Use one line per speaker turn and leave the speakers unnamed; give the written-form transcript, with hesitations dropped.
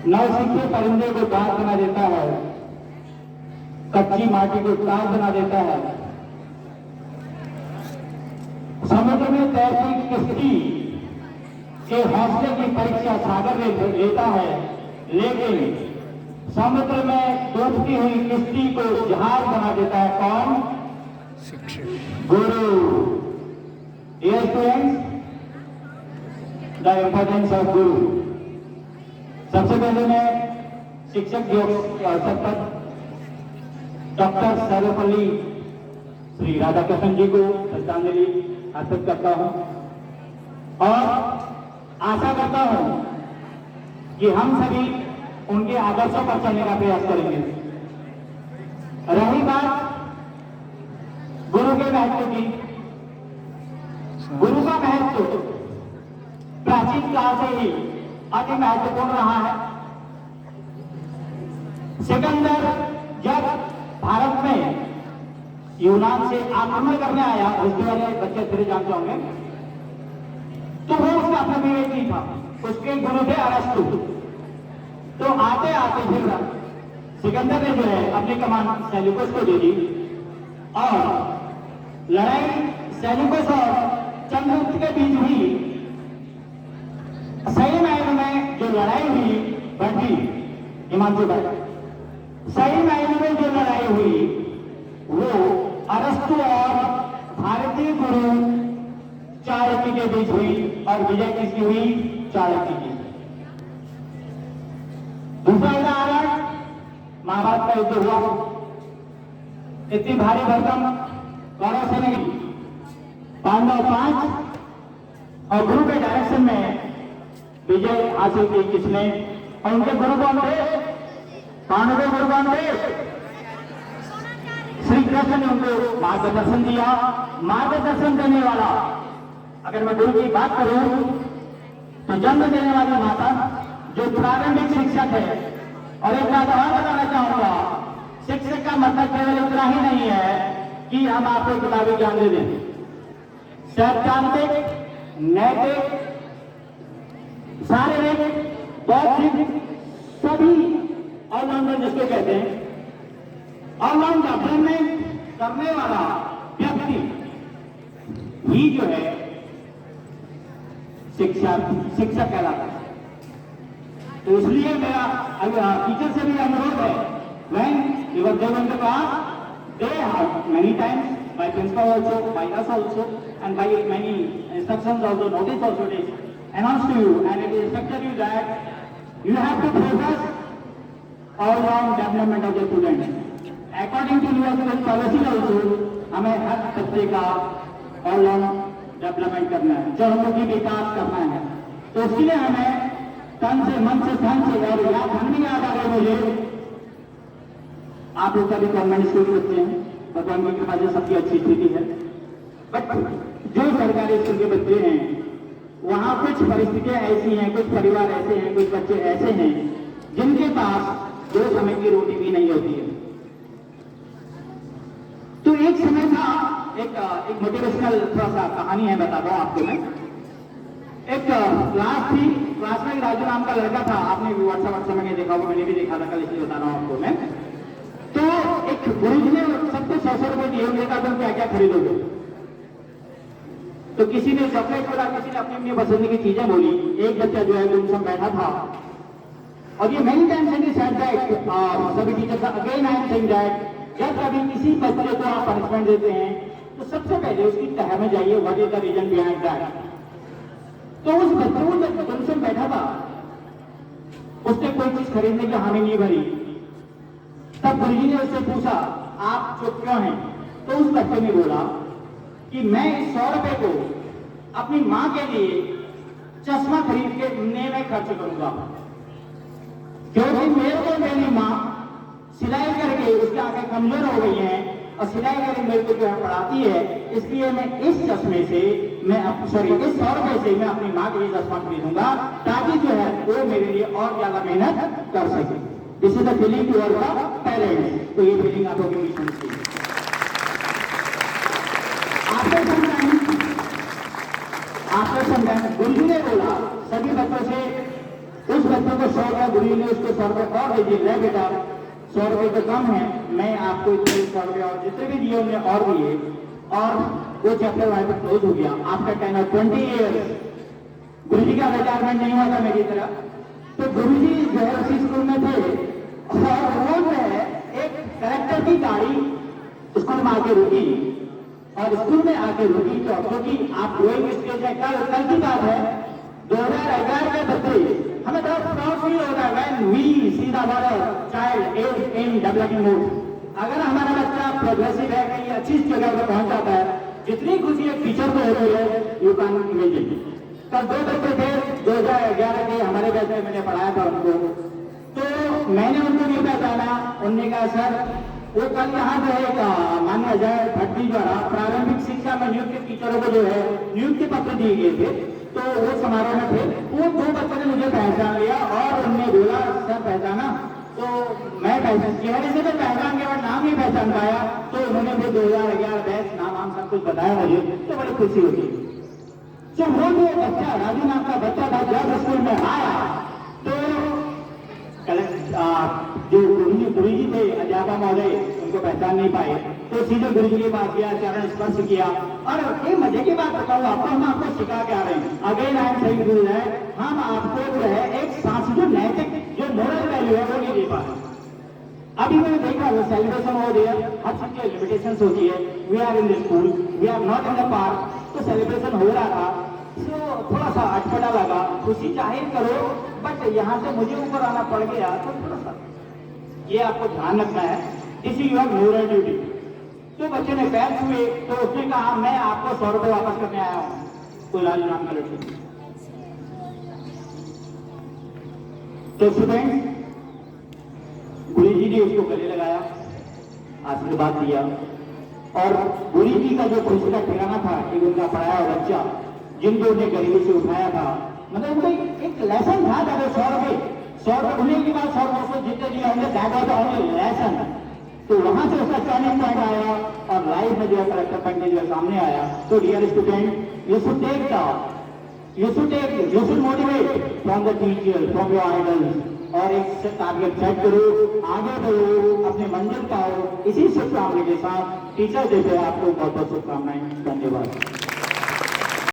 नौसिखे परिंदे को दांत बना देता है, कच्ची माटी को ताज बना देता है। समुद्र में तैरती किश्ती के हौसले की परीक्षा सागर लेता है, लेकिन समुद्र में डूबती हुई किश्ती को जहाज बना देता है कौन? शिक्षक, गुरु। Dear students, the importance of guru. सबसे पहले मैं शिक्षक दिवस के अवसर पर डॉक्टर सर्वपल्ली श्री राधाकृष्णन जी को श्रद्धांजलि अर्पित करता हूं और आशा करता हूं कि हम सभी उनके आदर्शों पर चलने का प्रयास करेंगे। रही बात गुरु के महत्व की, गुरु का महत्व प्राचीन काल से ही अति महत्वपूर्ण रहा है। सिकंदर जब भारत में यूनान से आक्रमण करने आया, उसके वाले बच्चे तेरे जानते होंगे, तो वो उसका अपना विवेक नहीं था, उसके गुरु थे अरस्तु। तो आते आते फिर सिकंदर ने जो है अपनी कमान सेल्यूकस को दे दी और लड़ाई सेल्यूकस और चंद्रगुप्त के बीच हुई। सही मायने में जो लड़ाई हुई बढ़ी, हिमांशु भाई, सही मायने में जो लड़ाई हुई वो अरस्तु और भारतीय गुरु चाणक्य के बीच हुई और विजय किसकी हुई? चाणक्य की। दूसरा उदाहरण, महाभारत का युद्ध हुआ, इतनी भारी भरकम कौरव सेना की, पांडव 5 और गुरु के डायरेक्शन में विजय हासिल की किसने? और उनके गुरु कौन थे? पांडव के गुरु कौन थे? श्री कृष्ण ने उनको मार्गदर्शन दिया। मार्गदर्शन देने वाला, अगर मैं गुरु की बात करूं तो जन्म देने वाली माता जो प्रारंभिक शिक्षक है। और एक बात और बताना चाहूंगा, शिक्षक का मतलब केवल इतना ही नहीं है कि हम आपको किताबी ज्ञान दे दें। सैद्धांतिक, नैतिक, शारीरिक, बौद्धिक, सभी ऑलराउंडर जिसको कहते हैं, ऑलराउंड डेवलपमेंट करने वाला व्यक्ति ही जो है शिक्षक कहलाता है। तो इसलिए मेरा टीचर से भी अनुरोध है, when you are given the class, they have many times by principal also, by us also, and by many instructions also, notice also it is announced to you, and it is instructed you that you have to focus all round development of the student. According to your policy also, हमें हर बच्चे का all round development करना है, चहुमुखी विकास करना है। तो उसके लिए हमें तन से, मन से, धन से, और याद धन भी याद आ गए मुझे, आप लोग सभी गवर्नमेंट स्कूल के बच्चे हैं, भगवान की कृपा से सबकी अच्छी स्थिति है। बट जो सरकारी स्कूल के बच्चे हैं वहां कुछ परिस्थितियां ऐसी हैं, कुछ परिवार ऐसे हैं, कुछ बच्चे ऐसे हैं जिनके पास 2 समय की रोटी भी नहीं होती है। तो एक समय था, एक मोटिवेशनल थोड़ा सा कहानी है, बताता हूं आपको मैं। एक क्लास थी, क्लास में राजू नाम का लड़का था, आपने भी व्हाट्सएप में देखा होगा, मैंने भी देखा था कल, इसलिए बता रहा हूं आपको मैं। तो एक गुरुजी ने सबको 100 रुपए दिए, उन्होंने तुम क्या क्या खरीदोगे? तो किसी ने चॉकलेट बोला, किसी ने अपनी अपनी पसंद की चीजें बोली। एक बच्चा जो है गुमसुम बैठा था और ये many times it is said that, सभी teachers again I am saying that, जब कभी किसी बच्चे को आप पनिशमेंट देते हैं तो सबसे पहले उसकी तह में जाइए, what is the reason behind that. तो उस बच्चे को जब गुमसुम बैठा था, उसने कोई चीज खरीदने की हामी नहीं भरी। तब गुरुजी ने उससे पूछा, आप चुप क्यों हैं? तो उस बच्चे ने बोला कि मैं इस 100 रुपए को अपनी मां के लिए चश्मा खरीद के में खर्च करूंगा, क्योंकि मेरे को मेरी मां सिलाई करके उसकी आंखें कमजोर हो गई हैं और सिलाई करके मेरे को जो है पढ़ाती है, इसलिए मैं इस चश्मे से इस 100 रुपए से मैं अपनी मां के लिए चश्मा खरीदूंगा, ताकि जो है वो मेरे लिए और ज्यादा मेहनत कर सके। This is the feeling to our parents. तो ये फीलिंग आप लोगों की मिशन की। आपको समझाएं, गुरुजी ने बोला सभी बच्चों से, उस बच्चों को 100 रुपया, गुरु जी ने उसको 100 रुपये और दे दिए, ले बेटा 100 रुपये तो कम है, मैं आपको इतने 100 रुपये और जितने भी दिए उन्हें और दिए, और वो चैप्टर वहां पर क्लोज हो गया। आपका कहना 20 ईयर्स गुरु जी का रिटायरमेंट नहीं हुआ था मेरी तरह। तो गुरु जी जो है उसी स्कूल में थे, और वो जो है एक कलेक्टर की गाड़ी स्कूल में आके रुकी, और स्कूल में आके रुकी तो क्योंकि आप ड्राइंग स्टेज है, कल की बात है 2011 के बच्चे, हमें बड़ा प्राउड फील होता है when we see the child is in developing mode. अगर हमारा बच्चा प्रोग्रेसिव है, कहीं अच्छी जगह पर पहुंच जाता है, जितनी खुशी एक टीचर को होती है यू कैन इमेजिन। कल 2 बच्चे थे 2011 के, हमारे बैच में मैंने पढ़ाया था उनको, तो मैंने उनको नहीं पहचाना। उनने कहा सर वो कल यहाँ जो है मान्य अजय भट्टी द्वारा प्रारंभिक शिक्षा में नियुक्त टीचरों को जो है नियुक्ति पत्र दिए गए थे, तो वो समारोह में थे। वो 2 बच्चों ने मुझे पहचान लिया और उनने बोला सर पहचाना, तो मैं पहचान चेहरे से तो पहचान के बाद नाम नहीं पहचान पाया, तो उन्होंने फिर 2011 बैच नाम सब कुछ बताया मुझे, तो बड़ी खुशी होती। तो वो जो बच्चा राजू नाम का बच्चा था, जब स्कूल में आया तो जो गुरु जी थे अध्यापक महोदय उनको पहचान नहीं पाए, तो सीधे गुरु जी के पास गया, चरण स्पर्श किया। और एक मजे की बात बताऊं आपको, हम आपको सिखा के आ रहे हैं, अगेन आई एम सेइंग गुरु है, हम आपको जो है एक जो नैतिक जो मोरल वैल्यू है वो नहीं दे पा रहे। अभी मैंने देखा वो सेलिब्रेशन हो रही है, हर चीज की लिमिटेशन होती है, we are in the school, we are not in the park, तो सेलिब्रेशन हो रहा था, तो थोड़ा सा अटपटा लगा, खुशी जाहिर करो, बट यहाँ से मुझे ऊपर आना पड़ गया, तो थोड़ा सा ये आपको ध्यान रखना है, this is your moral duty. तो बच्चे ने पैर छुए, तो उसने कहा मैं आपको 100 रुपये वापस करने आया हूँ, कोई राजू नाम का लड़की। तो स्टूडेंट गुरु जी ने उसको गले लगाया, आशीर्वाद दिया, और गुरु जी का जो खुशी का ठिकाना था कि उनका पढ़ाया हुआ बच्चा जिनको उन्हें गरीबी से उठाया था, मतलब उनको एक लेसन था, जब 100 रुपये उन्हीं के बाद 100 जितने दिए होंगे दैट वाज ओनली लेसन। तो वहां से उसका टर्निंग पॉइंट आया और लाइफ में जो है करेक्टर पॉइंट जो सामने आया। तो dear student you should motivate from the teacher, from your idols, और एक टारगेट सेट करो, आगे बढ़ो, अपने मंजिल पाओ। इसी शुभकामना के साथ टीचर डे पे आपको बहुत बहुत शुभकामनाएं। धन्यवाद।